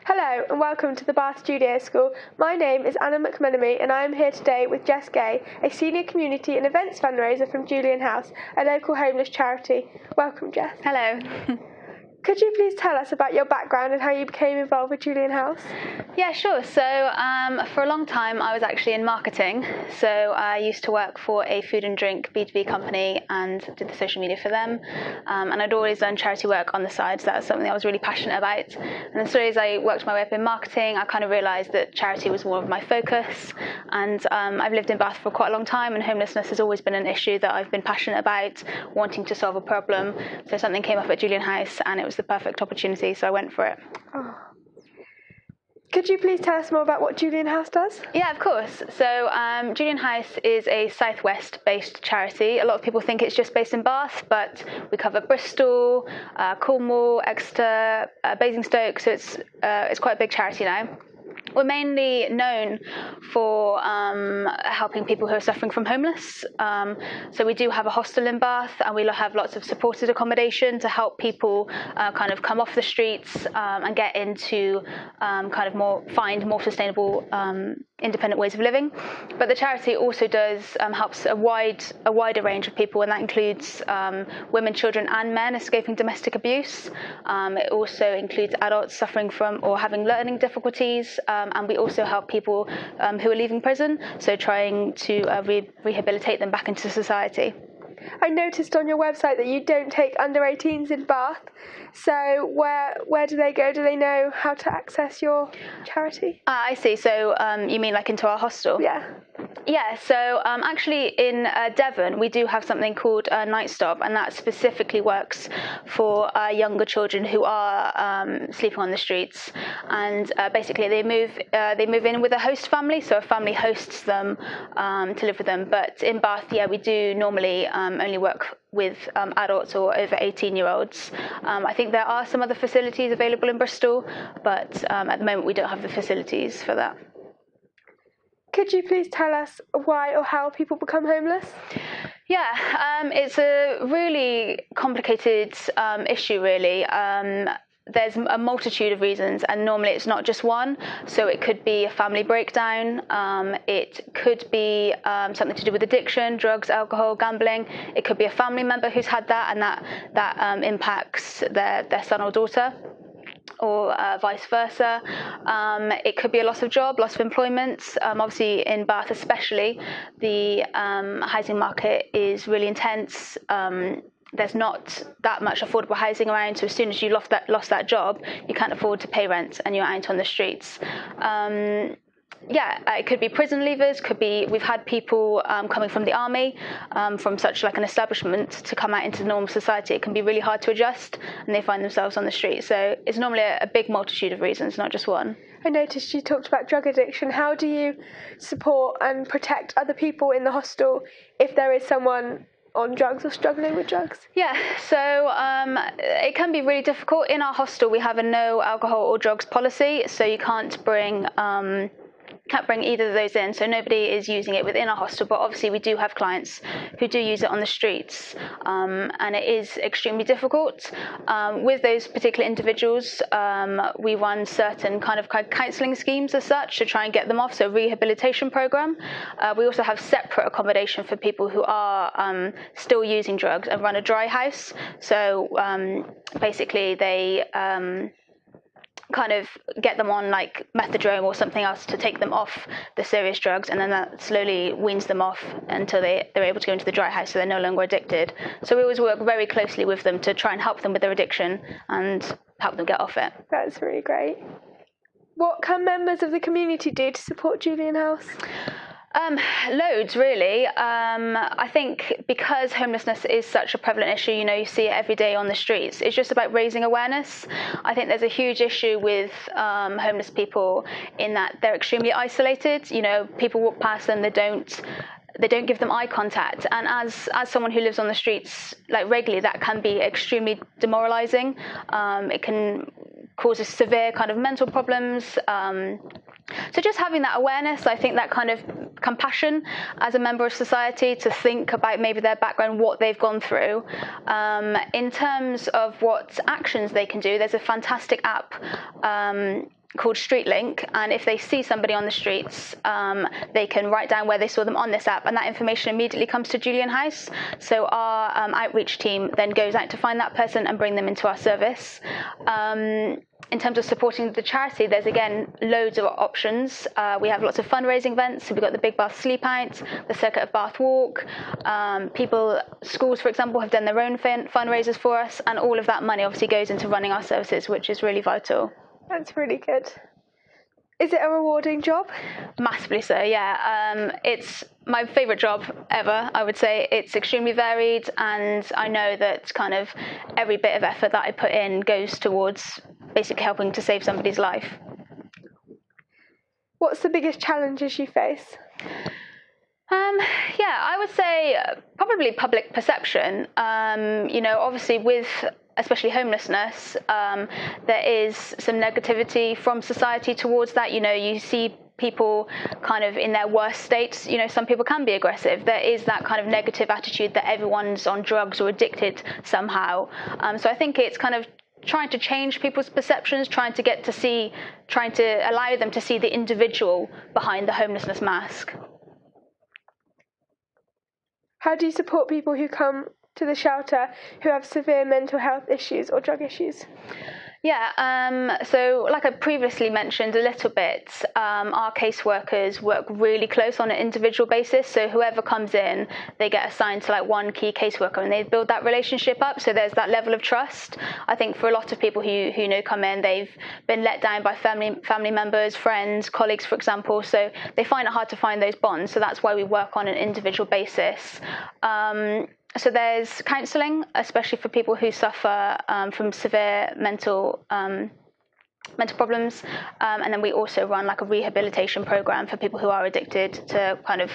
Hello and welcome to the Bath Studio School. My name is Anna Menemy and I am here today with Jess Gay, a senior community and events fundraiser from Julian House, a local homeless charity. Welcome, Jess. Hello. Could you please tell us about your background and how you became involved with Julian House? Yeah, sure. So for a long time I was actually in marketing. So I used to work for a food and drink B2B company and did the social media for them. And I'd always done charity work on the side, so that was something I was really passionate about. And then slowly as I worked my way up in marketing, I kind of realised that charity was more of my focus. And I've lived in Bath for quite a long time, and homelessness has always been an issue that I've been passionate about, wanting to solve a problem. So something came up at Julian House and it was the perfect opportunity, so I went for it. Oh. Could you please tell us more about what Julian House does? Yeah, of course. So Julian House is a southwest-based charity. A lot of people think it's just based in Bath, but we cover Bristol, Cornwall, Exeter, Basingstoke, so it's quite a big charity now. We're mainly known for helping people who are suffering from homeless. So we do have a hostel in Bath, and we have lots of supported accommodation to help people kind of come off the streets and get into find more sustainable independent ways of living. But the charity also does helps a wider range of people, and that includes women, children and men escaping domestic abuse. It also includes adults suffering from or having learning difficulties, and we also help people who are leaving prison, so trying to rehabilitate them back into society. I noticed on your website that you don't take under 18s in Bath, so where do they go? Do they know how to access your charity? I see. So you mean like into our hostel? Yeah, so actually in Devon we do have something called Night Stop, and that specifically works for younger children who are sleeping on the streets. And basically they move in with a host family, so a family hosts them to live with them. But in Bath, yeah, we do normally only work with adults or over 18-year-olds. I think there are some other facilities available in Bristol, but at the moment we don't have the facilities for that. Could you please tell us why or how people become homeless? Yeah, it's a really complicated issue, really. There's a multitude of reasons, and normally it's not just one. So it could be a family breakdown. It could be something to do with addiction, drugs, alcohol, gambling. It could be a family member who's had that, and that impacts their son or daughter, or vice versa. It could be a loss of job, loss of employment. Obviously in Bath especially, the housing market is really intense. There's not that much affordable housing around, so as soon as you lost that job, you can't afford to pay rent and you're out on the streets. It could be prison leavers, we've had people coming from the army, from such like an establishment, to come out into normal society. It can be really hard to adjust, and they find themselves on the street. So it's normally a big multitude of reasons, not just one. I noticed you talked about drug addiction. How do you support and protect other people in the hostel if there is someone on drugs or struggling with drugs? Yeah, so it can be really difficult. In our hostel, we have a no alcohol or drugs policy, so you can't bring either of those in, so nobody is using it within our hostel. But obviously we do have clients who do use it on the streets, and it is extremely difficult. With those particular individuals, we run certain kind of counselling schemes as such to try and get them off, so rehabilitation program. We also have separate accommodation for people who are still using drugs, and run a dry house. So basically they kind of get them on like methadone or something else to take them off the serious drugs, and then that slowly weans them off until they're able to go into the dry house, so they're no longer addicted. So we always work very closely with them to try and help them with their addiction and help them get off it. That's really great. What can members of the community do to support Julian House? Loads, really. I think because homelessness is such a prevalent issue, you see it every day on the streets, it's just about raising awareness. I think there's a huge issue with homeless people in that they're extremely isolated. People walk past them, they don't give them eye contact, and as someone who lives on the streets like regularly, that can be extremely demoralizing. It can cause severe kind of mental problems. So just having that awareness, I think that kind of compassion as a member of society to think about maybe their background, what they've gone through. In terms of what actions they can do, there's a fantastic app called StreetLink, and if they see somebody on the streets, they can write down where they saw them on this app, and that information immediately comes to Julian House. So our outreach team then goes out to find that person and bring them into our service. In terms of supporting the charity, there's again loads of options. We have lots of fundraising events. So we've got the Big Bath Sleep Out, the Circuit of Bath Walk. Schools, for example, have done their own fundraisers for us, and all of that money obviously goes into running our services, which is really vital. That's really good. Is it a rewarding job? Massively so, yeah. It's my favourite job ever, I would say. It's extremely varied, and I know that kind of every bit of effort that I put in goes towards basically helping to save somebody's life. What's the biggest challenges you face? I would say probably public perception. Obviously with especially homelessness, there is some negativity from society towards that. You see people kind of in their worst states. Some people can be aggressive. There is that kind of negative attitude that everyone's on drugs or addicted somehow. So I think it's kind of trying to change people's perceptions, trying to allow them to see the individual behind the homelessness mask. How do you support people who come to the shelter who have severe mental health issues or drug issues? So like I previously mentioned a little bit, our caseworkers work really close on an individual basis. So whoever comes in, they get assigned to like one key caseworker, and they build that relationship up. So there's that level of trust. I think for a lot of people who come in, they've been let down by family members, friends, colleagues, for example. So they find it hard to find those bonds. So that's why we work on an individual basis. So there's counselling, especially for people who suffer from severe mental problems, and then we also run like a rehabilitation program for people who are addicted to kind of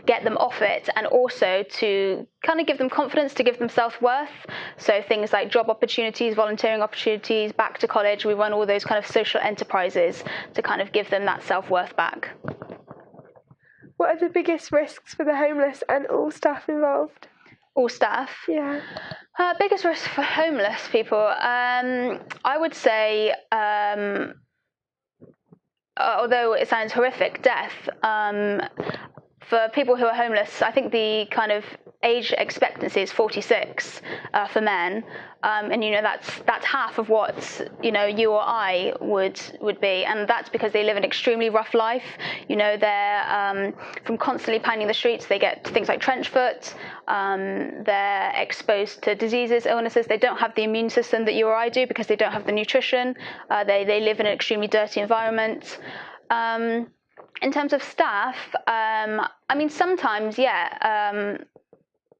get them off it, and also to kind of give them confidence, to give them self-worth. So things like job opportunities, volunteering opportunities, back to college. We run all those kind of social enterprises to kind of give them that self-worth back. What are the biggest risks for the homeless and all staff involved? All staff? Yeah. Biggest risk for homeless people? I would say, although it sounds horrific, death. For people who are homeless, I think the kind of age expectancy is 46 for men, and that's half of what you or I would be, and that's because they live an extremely rough life. They're from constantly pounding the streets. They get things like trench foot. They're exposed to diseases, illnesses. They don't have the immune system that you or I do because they don't have the nutrition. They live in an extremely dirty environment. In terms of staff, sometimes,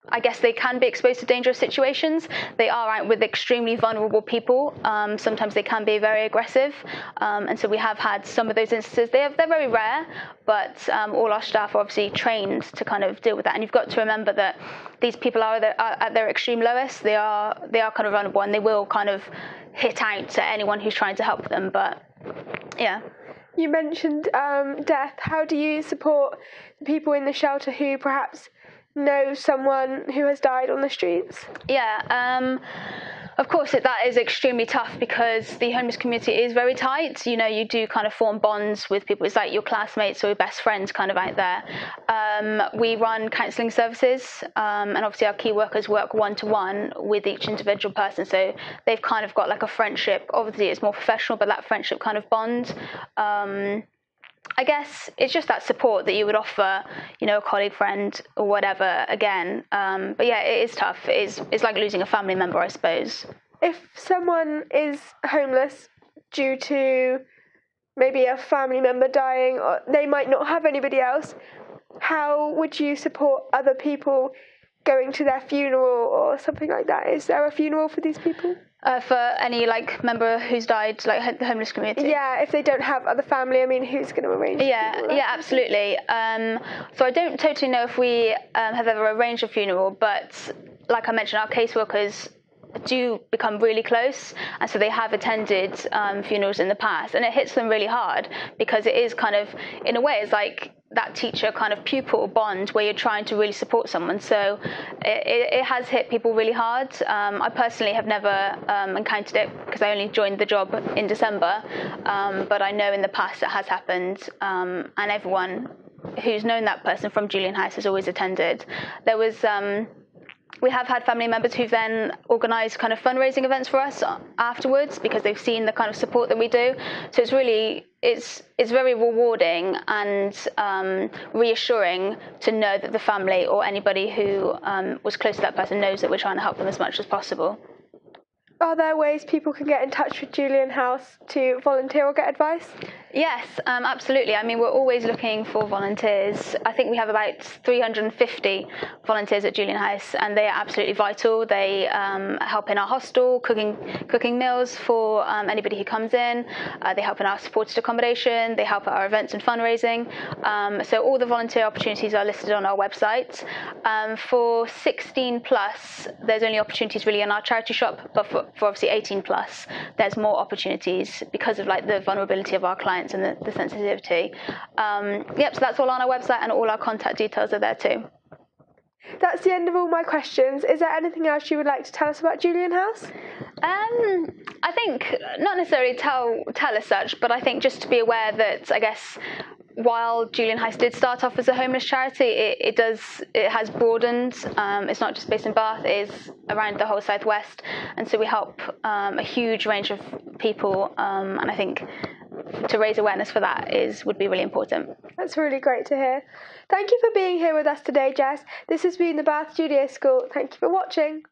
I guess they can be exposed to dangerous situations. They are out with extremely vulnerable people. Sometimes they can be very aggressive. And so we have had some of those instances. They're very rare, but all our staff are obviously trained to kind of deal with that. And you've got to remember that these people are at their extreme lowest. They are kind of vulnerable, and they will kind of hit out to anyone who's trying to help them. But, yeah. You mentioned death. How do you support the people in the shelter who perhaps know someone who has died on the streets? Of course, that is extremely tough because the homeless community is very tight. You do kind of form bonds with people. It's like your classmates or your best friends kind of out there. We run counselling services, and obviously our key workers work one-to-one with each individual person. So they've kind of got like a friendship. Obviously, it's more professional, but that friendship kind of bond. I guess it's just that support that you would offer, a colleague, friend, or whatever, again. But yeah, it is tough. It's like losing a family member, I suppose. If someone is homeless due to maybe a family member dying, or they might not have anybody else, how would you support other people going to their funeral or something like that? Is there a funeral for these people? For any member who's died, the homeless community? Yeah, if they don't have other family, who's going to arrange? Yeah, absolutely. So I don't totally know if we have ever arranged a funeral, but like I mentioned, our caseworkers do become really close, and so they have attended funerals in the past, and it hits them really hard because it is kind of, in a way, it's like that teacher kind of pupil bond where you're trying to really support someone. So it has hit people really hard. I personally have never encountered it because I only joined the job in December, but I know in the past it has happened, and everyone who's known that person from Julian House has always attended. There was we have had family members who've then organised kind of fundraising events for us afterwards because they've seen the kind of support that we do. So it's really, it's very rewarding and reassuring to know that the family or anybody who was close to that person knows that we're trying to help them as much as possible. Are there ways people can get in touch with Julian House to volunteer or get advice? Yes, absolutely. I mean, we're always looking for volunteers. I think we have about 350 volunteers at Julian House, and they are absolutely vital. They help in our hostel, cooking meals for anybody who comes in. They help in our supported accommodation. They help at our events and fundraising. So all the volunteer opportunities are listed on our website. For 16 plus, there's only opportunities really in our charity shop, but for obviously 18 plus, there's more opportunities because of like the vulnerability of our clients and the sensitivity. So that's all on our website, and all our contact details are there too. That's the end of all my questions. Is there anything else you would like to tell us about Julian House? I think not necessarily tell as such, but I think just to be aware that I guess while Julian House did start off as a homeless charity, it has broadened. It's not just based in Bath; it is around the whole southwest, and so we help a huge range of people. And I think to raise awareness for that would be really important. That's really great to hear. Thank you for being here with us today, Jess. This has been the Bath Studio School. Thank you for watching.